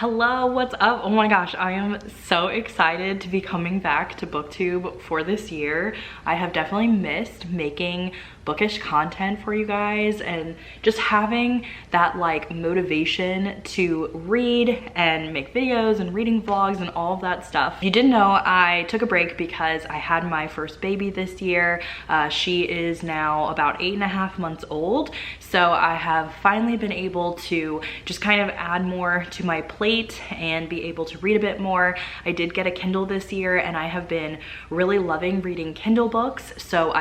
Hello, what's up? Oh my gosh, I am so excited to be coming back to Booktube for this year. I have definitely missed making bookish content for you guys and just having that like motivation to read and make videos and reading vlogs and all of that stuff. If you didn't know, I took a break because I had my first baby this year. She is now about 8.5 months old. So I have finally been able to just kind of add more to my plate and be able to read a bit more. I did get a Kindle this year and I have been really loving reading Kindle books. So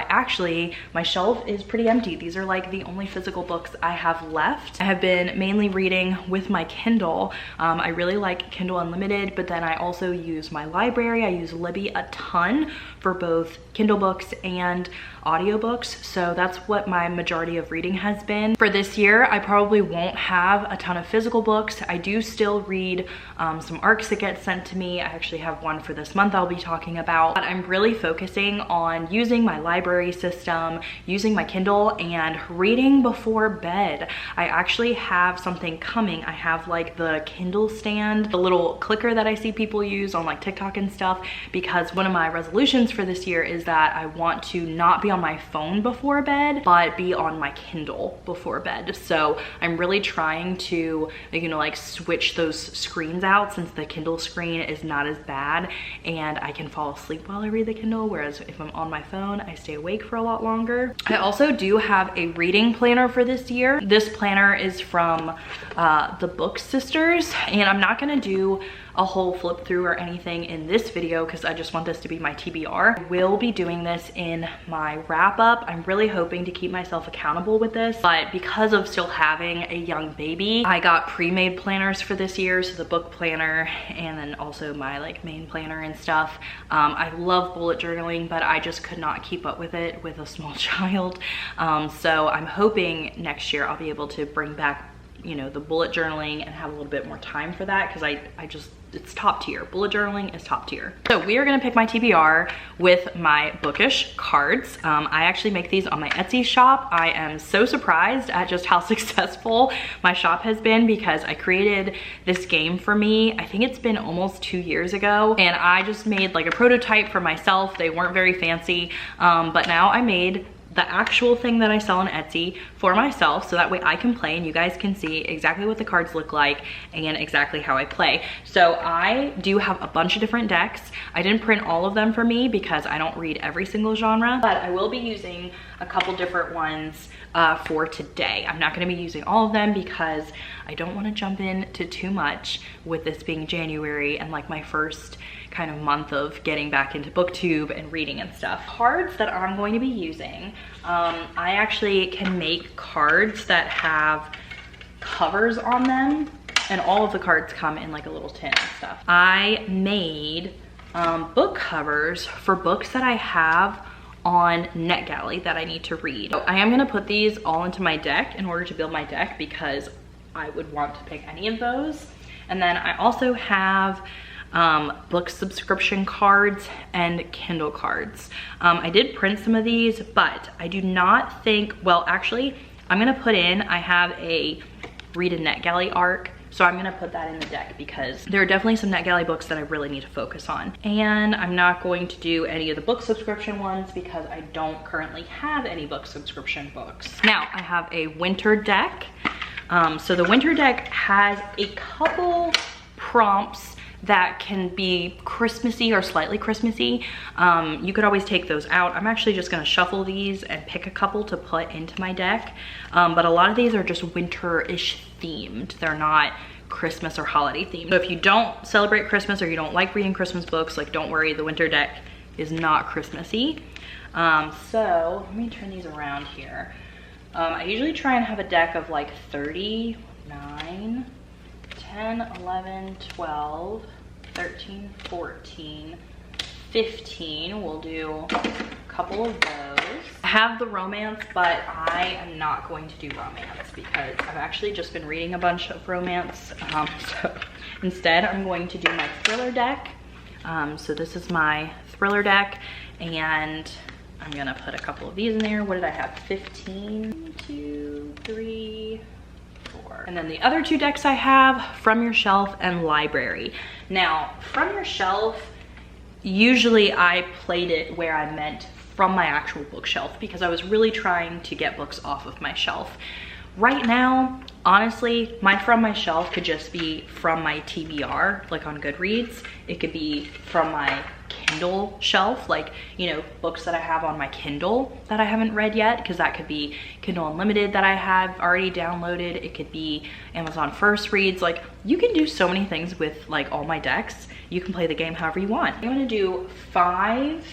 my shelf is pretty empty. These are like the only physical books I have left. I have been mainly reading with my Kindle. I really like Kindle Unlimited, but then I also use my library. I use Libby a ton for both Kindle books and audiobooks. So that's what my majority of reading has been. For this year, I probably won't have a ton of physical books. I do still read some ARCs that get sent to me. I actually have one for this month I'll be talking about. But I'm really focusing on using my library system, using my Kindle, and reading before bed. I actually have something coming. I have like the Kindle stand, the little clicker that I see people use on like TikTok and stuff, because one of my resolutions for this year is that I want to not be on my phone before bed, but be on my Kindle before bed. So I'm really trying to, like switch those screens out, since the Kindle screen is not as bad and I can fall asleep while I read the Kindle, whereas if I'm on my phone, I stay awake for a lot longer. I also do have a reading planner for this year. This planner is from the Book Sisters, and I'm not gonna do a whole flip through or anything in this video because I just want this to be my TBR. I will be doing this in my wrap up. I'm really hoping to keep myself accountable with this, but because of still having a young baby, I got pre-made planners for this year, so the book planner and then also my like main planner and stuff. I love bullet journaling, but I just could not keep up with it with a small child. So I'm hoping next year I'll be able to bring back the bullet journaling and have a little bit more time for that, because it's top tier. Bullet journaling is top tier. So we are gonna pick my TBR with my Bookish cards. I actually make these on my Etsy shop. I am so surprised at just how successful my shop has been, because I created this game for me, I think it's been almost 2 years ago, and I just made like a prototype for myself. They weren't very fancy, but now I made the actual thing that I sell on Etsy for myself, so that way I can play and you guys can see exactly what the cards look like and exactly how I play. So I do have a bunch of different decks. I didn't print all of them for me because I don't read every single genre, but I will be using a couple different ones for today. I'm not gonna be using all of them because I don't wanna jump into too much with this being January and like my first kind of month of getting back into Booktube and reading and stuff. Cards that I'm going to be using, I actually can make cards that have covers on them, and all of the cards come in like a little tin and stuff. I made book covers for books that I have on NetGalley that I need to read. So I am gonna put these all into my deck in order to build my deck, because I would want to pick any of those. And then I also have book subscription cards and Kindle cards. I did print some of these, but I do not think, well, actually, I'm gonna put in, I have a read a NetGalley arc, so I'm gonna put that in the deck because there are definitely some NetGalley books that I really need to focus on. And I'm not going to do any of the book subscription ones because I don't currently have any book subscription books. Now, I have a winter deck. So the winter deck has a couple prompts that can be Christmassy or slightly Christmassy. You could always take those out. I'm actually just gonna shuffle these and pick a couple to put into my deck. But a lot of these are just winter-ish themed. They're not Christmas or holiday themed. So if you don't celebrate Christmas or you don't like reading Christmas books, like don't worry, the winter deck is not Christmassy. So let me turn these around here. I usually try and have a deck of like 39, 10, 11, 12, 13, 14, 15. We'll do a couple of those. I have the romance, but I am not going to do romance because I've actually just been reading a bunch of romance. So instead, I'm going to do my thriller deck. So this is my thriller deck, and I'm gonna put a couple of these in there. What did I have? 15, 2, 3, 4. TBR. And then the other two decks I have, From Your Shelf and Library. Now, From Your Shelf, usually I played it where I meant from my actual bookshelf because I was really trying to get books off of my shelf. Right now, honestly, my From My Shelf could just be from my TBR, like on Goodreads. It could be from my Kindle shelf, like, you know, books that I have on my Kindle that I haven't read yet, because that could be Kindle Unlimited that I have already downloaded. It could be Amazon First Reads. Like, you can do so many things with like all my decks. You can play the game however you want. I'm gonna do 5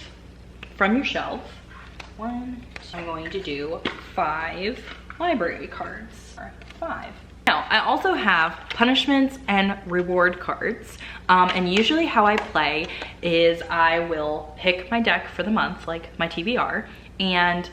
From Your Shelf. I'm going to do 5 library cards, or 5. Now, I also have punishments and reward cards. And usually how I play is I will pick my deck for the month, like my TBR, and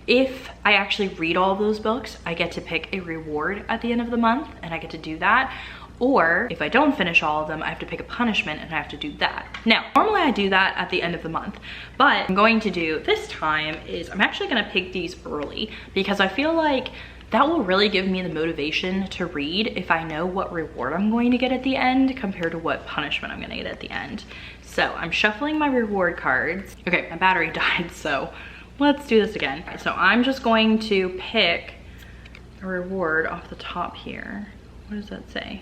if I actually read all of those books, I get to pick a reward at the end of the month, and I get to do that. Or if I don't finish all of them, I have to pick a punishment and I have to do that. Now, normally I do that at the end of the month, but what I'm going to do this time is I'm actually gonna pick these early because I feel like that will really give me the motivation to read if I know what reward I'm going to get at the end compared to what punishment I'm gonna get at the end. So I'm shuffling my reward cards. Okay, my battery died, so let's do this again. So I'm just going to pick a reward off the top here. What does that say?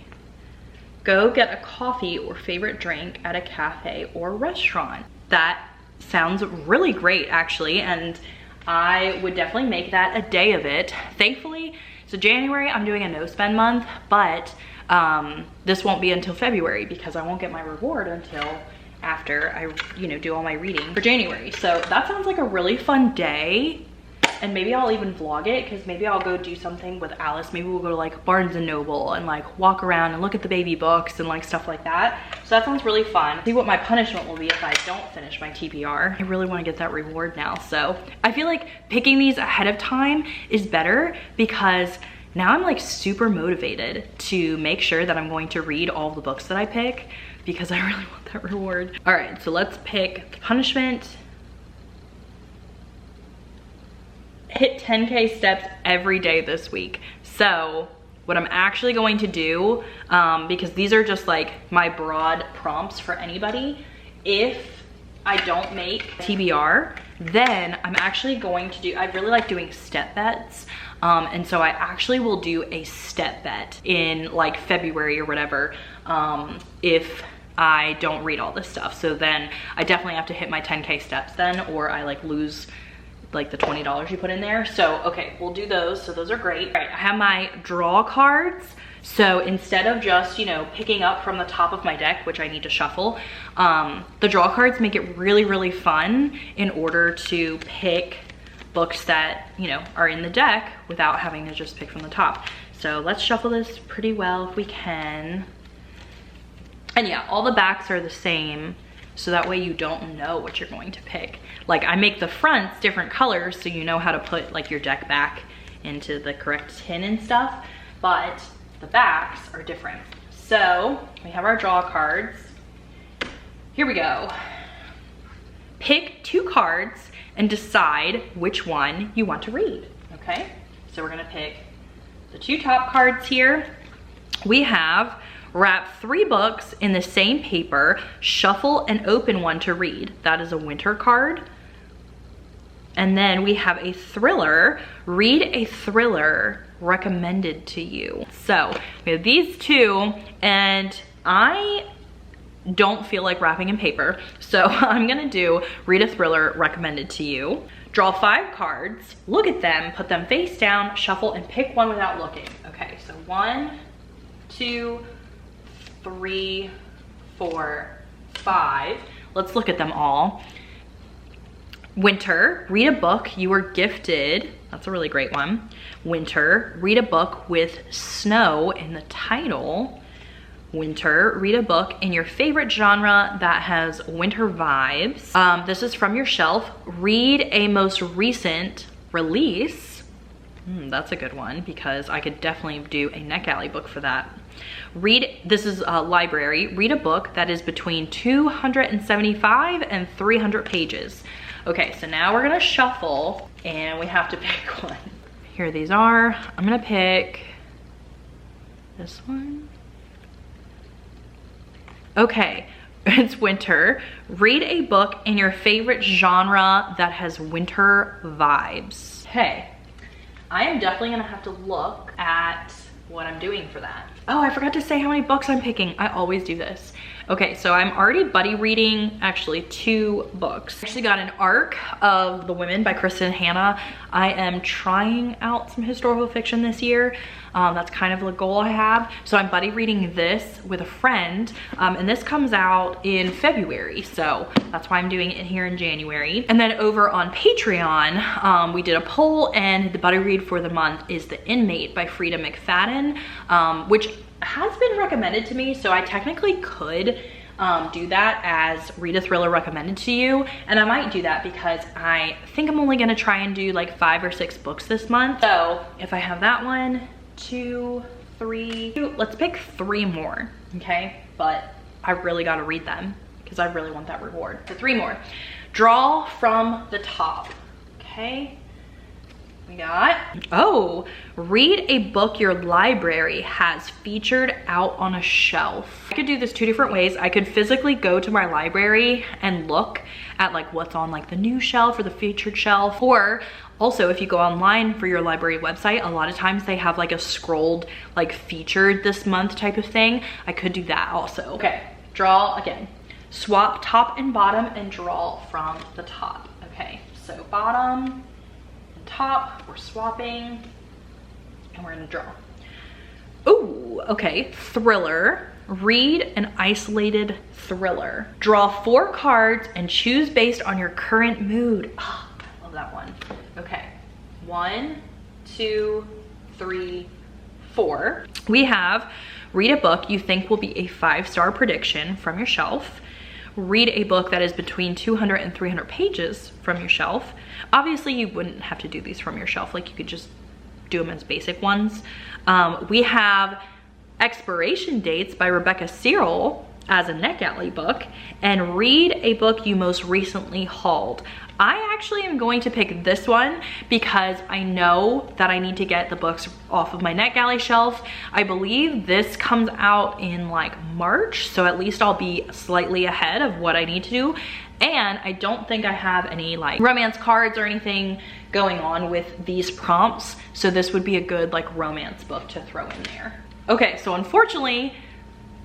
Go get a coffee or favorite drink at a cafe or restaurant. That sounds really great, actually, and I would definitely make that a day of it. Thankfully, so January, I'm doing a no spend month, but this won't be until February because I won't get my reward until after I, you know, do all my reading for January. So that sounds like a really fun day. And maybe I'll even vlog it because maybe I'll go do something with Alice. Maybe we'll go to like Barnes and Noble and like walk around and look at the baby books and like stuff like that. So that sounds really fun. See what my punishment will be if I don't finish my TBR. I really want to get that reward now. So I feel like picking these ahead of time is better because now I'm like super motivated to make sure that I'm going to read all the books that I pick because I really want that reward. All right, so let's pick the punishment. Hit 10K steps every day this week. So what I'm actually going to do, because these are just like my broad prompts for anybody, if I don't make TBR, then I'm actually going to do, I really like doing step bets. And so I actually will do a step bet in like February or whatever, if I don't read all this stuff. So then I definitely have to hit my 10K steps then, or I like lose like the $20 you put in there. So okay, we'll do those. So those are great. All right, I have my draw cards. So instead of just, you know, picking up from the top of my deck, which I need to shuffle, the draw cards make it really, really fun in order to pick books that, you know, are in the deck without having to just pick from the top. So let's shuffle this pretty well if we can. And yeah, all the backs are the same, so that way you don't know what you're going to pick. Like I make the fronts different colors so you know how to put like your deck back into the correct tin and stuff, but the backs are different. So we have our draw cards. Here we go. Pick 2 cards and decide which one you want to read, okay? So we're gonna pick the 2 top cards here. We have wrap 3 books in the same paper, shuffle and open one to read. That is a winter card. And then we have a thriller, read a thriller recommended to you. So we have these 2, and I don't feel like wrapping in paper. So I'm gonna do read a thriller recommended to you. Draw 5 cards, look at them, put them face down, shuffle, and pick one without looking. Okay, so 1, 2, 3, 4, 5. Let's look at them all. Winter, read a book you were gifted. That's a really great one. Winter, read a book with snow in the title. Winter, read a book in your favorite genre that has winter vibes. This is From Your Shelf. Read a most recent release. That's a good one because I could definitely do a NetGalley book for that. This is a library. Read a book that is between 275 and 300 pages. Okay, so now we're gonna shuffle and we have to pick one. Here these are. I'm gonna pick This one. Okay, it's winter. Read a book in your favorite genre that has winter vibes. Hey, I am definitely gonna have to look at what I'm doing for that. Oh, I forgot to say how many books I'm picking. I always do this. Okay, so I'm already buddy reading actually 2 books. I actually got an arc of The Women by Kristen Hanna. I am trying out some historical fiction this year. That's kind of the goal I have. So I'm buddy reading this with a friend, and this comes out in February. So that's why I'm doing it here in January. And then over on Patreon, we did a poll, and the buddy read for the month is The Inmate by Frida McFadden, which has been recommended to me, so I technically could do that as read a thriller recommended to you, and I might do that because I think I'm only gonna try and do like 5 or 6 books this month. So if I have that one, 2, 3, let's pick 3 more, okay? But I really gotta read them because I really want that reward. So 3 more. Draw from the top, okay? We got, oh, read a book your library has featured out on a shelf. I could do this 2 different ways. I could physically go to my library and look at like what's on like the new shelf or the featured shelf, or also if you go online for your library website, a lot of times they have like a scrolled like featured this month type of thing. I could do that also. Okay, draw again. Swap top and bottom and draw from the top. Okay, so bottom, top, we're swapping, and we're gonna draw. Ooh, okay, thriller. Read an isolated thriller. Draw 4 cards and choose based on your current mood. Oh, I love that one. Okay, 1, 2, 3, 4. We have read a book you think will be a 5-star prediction from your shelf. Read a book that is between 200 and 300 pages from your shelf. Obviously, you wouldn't have to do these from your shelf. Like, you could just do them as basic ones. We have Expiration Dates by Rebecca Cyril as a NetGalley book, and read a book you most recently hauled. I actually am going to pick this one because I know that I need to get the books off of my NetGalley shelf. I believe this comes out in like March, so at least I'll be slightly ahead of what I need to do. And I don't think I have any like romance cards or anything going on with these prompts, so this would be a good like romance book to throw in there. Okay, so unfortunately,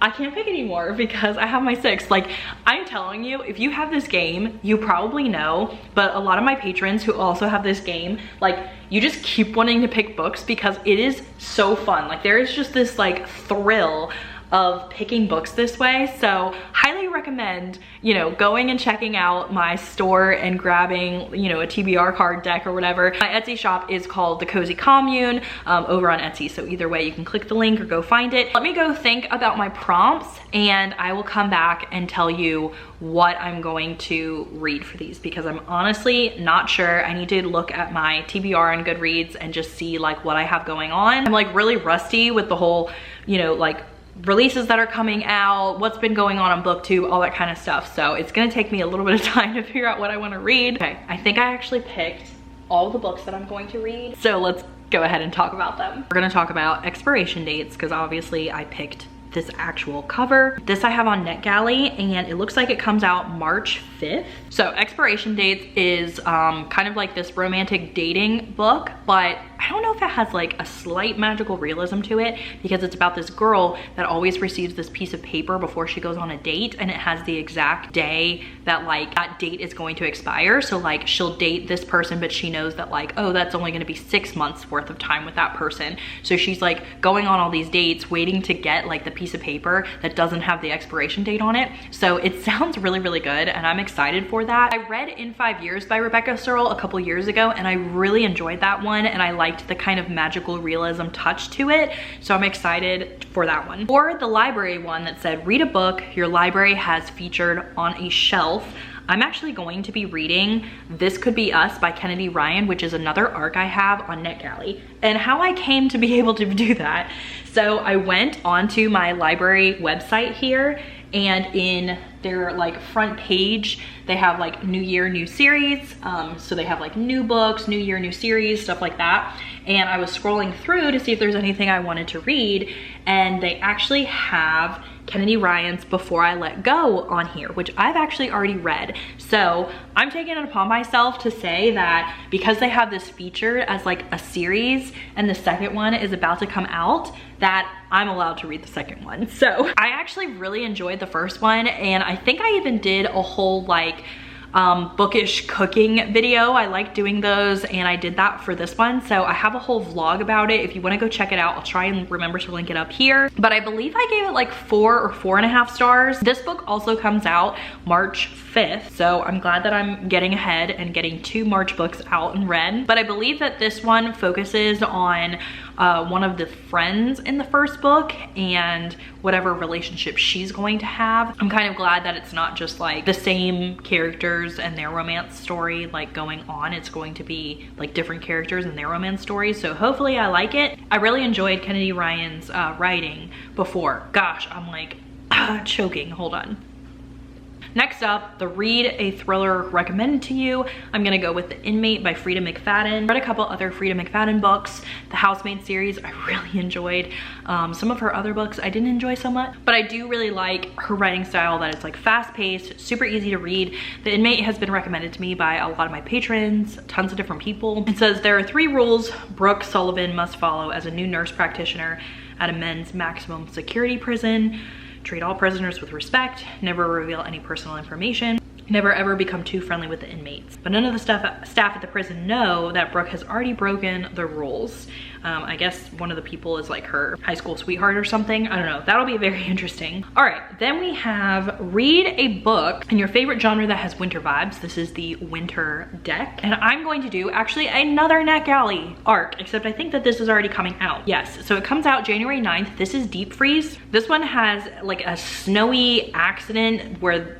I can't pick anymore because I have my 6. Like, I'm telling you, if you have this game, you probably know, but a lot of my patrons who also have this game, like, you just keep wanting to pick books because it is so fun. Like, there is just this like thrill of picking books this way. So highly recommend, you know, going and checking out my store and grabbing, you know, a TBR card deck or whatever. My Etsy shop is called The Cozy Commune over on Etsy. So either way, you can click the link or go find it. Let me go think about my prompts and I will come back and tell you what I'm going to read for these because I'm honestly not sure. I need to look at my TBR and Goodreads and just see like what I have going on. I'm like really rusty with the whole, you know, like releases that are coming out, what's been going on Booktube, all that kind of stuff. So it's gonna take me a little bit of time to figure out what I want to read. Okay, I think I actually picked all the books that I'm going to read. So let's go ahead and talk about them. We're gonna talk about Expiration Dates because obviously I picked this actual cover. This I have on NetGalley and it looks like it comes out March 5th. So Expiration Dates is kind of like this romantic dating book, but I don't know if it has like a slight magical realism to it because it's about this girl that always receives this piece of paper before she goes on a date, and it has the exact day that like that date is going to expire. So like she'll date this person, but she knows that like, oh, that's only gonna be 6 months worth of time with that person. So she's like going on all these dates waiting to get like the piece of paper that doesn't have the expiration date on it. So it sounds really, really good and I'm excited for that. I read In 5 Years by Rebecca Cyril a couple years ago and I really enjoyed that one and I liked the kind of magical realism touch to it. So I'm excited for that one. Or the library one that said, read a book your library has featured on a shelf. I'm actually going to be reading This Could Be Us by Kennedy Ryan, which is another arc I have on NetGalley. And how I came to be able to do that. So I went onto my library website here and in their like front page, they have like new year, new series. So they have like new books, new year, new series, stuff like that. And I was scrolling through to see if there's anything I wanted to read. and they actually have Kennedy Ryan's Before I Let Go on here, which I've actually already read. So I'm taking it upon myself to say that because they have this featured as like a series and the second one is about to come out, that I'm allowed to read the second one. So I actually really enjoyed the first one, and I think I even did a whole like Bookish cooking video. I like doing those, and I did that for this one. So I have a whole vlog about it. If you want to go check it out, I'll try and remember to link it up here. But I believe I gave it like 4 or 4.5 stars. This book also comes out March 5th. So I'm glad that I'm getting ahead and getting 2 March books out and read. But I believe that this one focuses on one of the friends in the first book and whatever relationship she's going to have. I'm kind of glad that it's not just like the same characters and their romance story like going on. It's going to be like different characters and their romance stories. So hopefully I like it. I really enjoyed Kennedy Ryan's writing before. Gosh, I'm like choking, hold on. Next up, the read a thriller recommended to you. I'm gonna go with The Inmate by Frida McFadden. Read a couple other Frida McFadden books. The Housemaid series I really enjoyed. Some of her other books I didn't enjoy so much, but I do really like her writing style, that it's like fast-paced, super easy to read. The Inmate has been recommended to me by a lot of my patrons, tons of different people. It says there are 3 rules Brooke Sullivan must follow as a new nurse practitioner at a men's maximum security prison. Treat all prisoners with respect, never reveal any personal information, never ever become too friendly with the inmates. But none of the staff at the prison know that Brooke has already broken the rules. I guess one of the people is like her high school sweetheart or something. I don't know, that'll be very interesting. All right, then we have read a book in your favorite genre that has winter vibes. This is the winter deck. And I'm going to do actually another Neck Alley arc, except I think that this is already coming out. Yes, so it comes out January 9th. This is Deep Freeze. This one has like a snowy accident where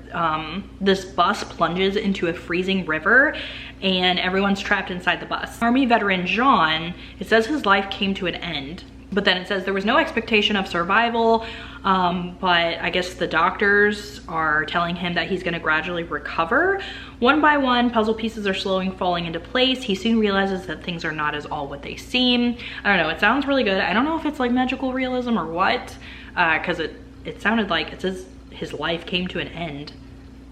this bus plunges into a freezing river and everyone's trapped inside the bus. Army veteran John, it says his life came to an end, but then it says there was no expectation of survival, but I guess the doctors are telling him that he's gonna gradually recover. One by one, puzzle pieces are slowly falling into place. He soon realizes that things are not as all what they seem. I don't know, it sounds really good. I don't know if it's like magical realism or what, because it sounded like it says his life came to an end,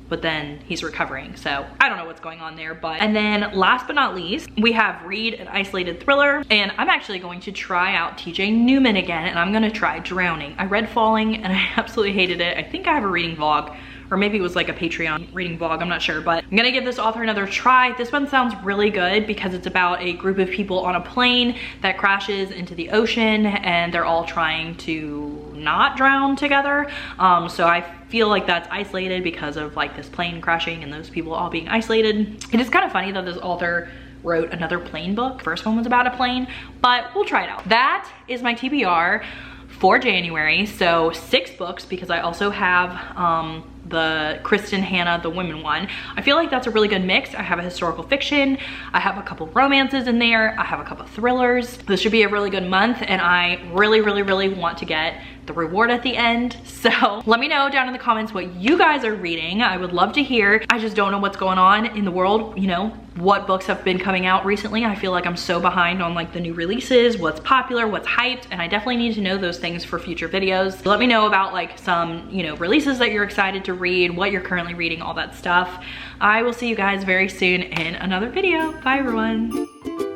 but then he's recovering. So I don't know what's going on there, but. And then last but not least, we have read an isolated thriller, and I'm actually going to try out TJ Newman again, and I'm gonna try Drowning. I read Falling and I absolutely hated it. I think I have a reading vlog, or maybe it was like a Patreon reading vlog, I'm not sure, but I'm gonna give this author another try. This one sounds really good because it's about a group of people on a plane that crashes into the ocean and they're all trying to not drown together. So I feel like that's isolated because of like this plane crashing and those people all being isolated. It is kind of funny that this author wrote another plane book. First one was about a plane, but we'll try it out. That is my TBR for January. So 6 books, because I also have the Kristen Hanna, the women one. I feel like that's a really good mix. I have a historical fiction, I have a couple romances in there, I have a couple thrillers. This should be a really good month, and I really want to get the reward at the end. So let me know down in the comments what you guys are reading. I would love to hear. I just don't know what's going on in the world, you know, what books have been coming out recently. I feel like I'm so behind on like the new releases, what's popular, what's hyped, and I definitely need to know those things for future videos. So let me know about like some, you know, releases that you're excited to read, what you're currently reading, all that stuff. I will see you guys very soon in another video. Bye everyone.